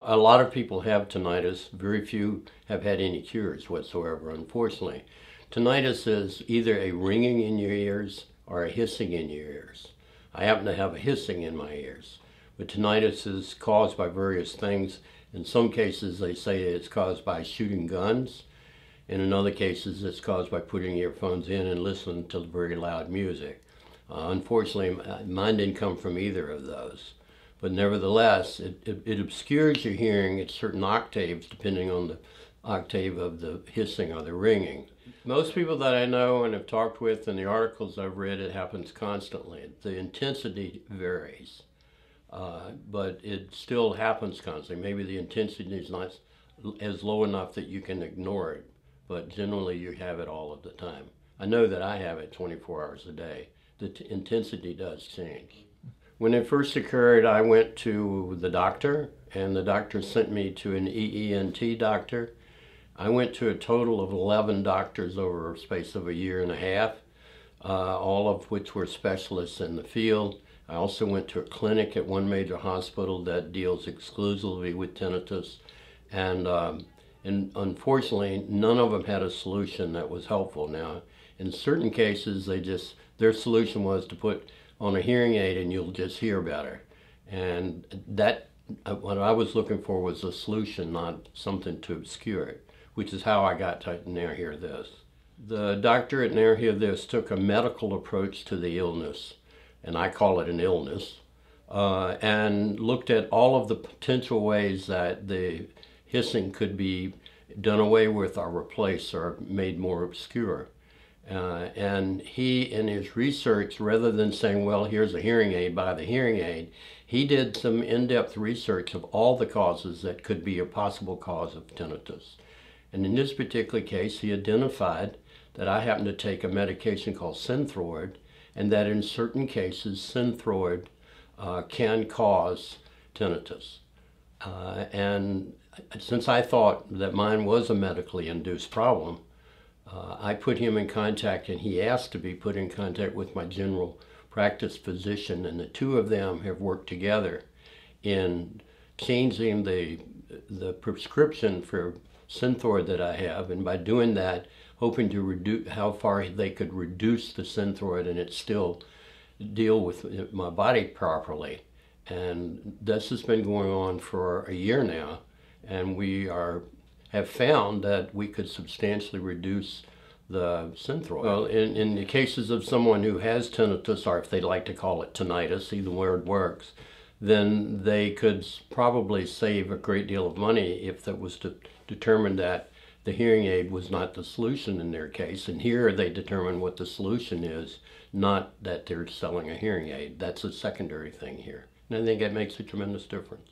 A lot of people have tinnitus. Very few have had any cures whatsoever, unfortunately. Tinnitus is either a ringing in your ears or a hissing in your ears. I happen to have a hissing in my ears. But tinnitus is caused by various things. In some cases, they say it's caused by shooting guns. And in other cases, it's caused by putting earphones in and listening to very loud music. Unfortunately, mine didn't come from either of those. But nevertheless, it obscures your hearing at certain octaves, depending on the octave of the hissing or the ringing. Most people that I know and have talked with and the articles I've read, it happens constantly. The intensity varies, but it still happens constantly. Maybe the intensity is not as low enough that you can ignore it, but generally you have it all of the time. I know that I have it 24 hours a day. The intensity does change. When it first occurred, I went to the doctor, and the doctor sent me to an EENT doctor. I went to a total of 11 doctors over a space of a year and a half, all of which were specialists in the field. I also went to a clinic at one major hospital that deals exclusively with tinnitus, and unfortunately, none of them had a solution that was helpful. Now, in certain cases, their solution was to put on a hearing aid and you'll just hear better. And that, what I was looking for was a solution, not something to obscure it, which is how I got to Now Hear This. The doctor at Now Hear This took a medical approach to the illness, and I call it an illness, and looked at all of the potential ways that the hissing could be done away with or replaced or made more obscure. And he, in his research, rather than saying, well, here's a hearing aid, buy the hearing aid, he did some in-depth research of all the causes that could be a possible cause of tinnitus. And in this particular case, he identified that I happen to take a medication called Synthroid, and that in certain cases, Synthroid can cause tinnitus. And since I thought that mine was a medically induced problem, I put him in contact, and he asked to be put in contact with my general practice physician, and the two of them have worked together in changing the prescription for Synthroid that I have, and by doing that, hoping to reduce how far they could reduce the Synthroid and it still deal with my body properly. And this has been going on for a year now, and we have found that we could substantially reduce the Synthroid. Well, in the cases of someone who has tinnitus, or if they like to call it tinnitus, either word works, then they could probably save a great deal of money if that was to determine that the hearing aid was not the solution in their case. And here they determine what the solution is, not that they're selling a hearing aid. That's a secondary thing here. And I think that makes a tremendous difference.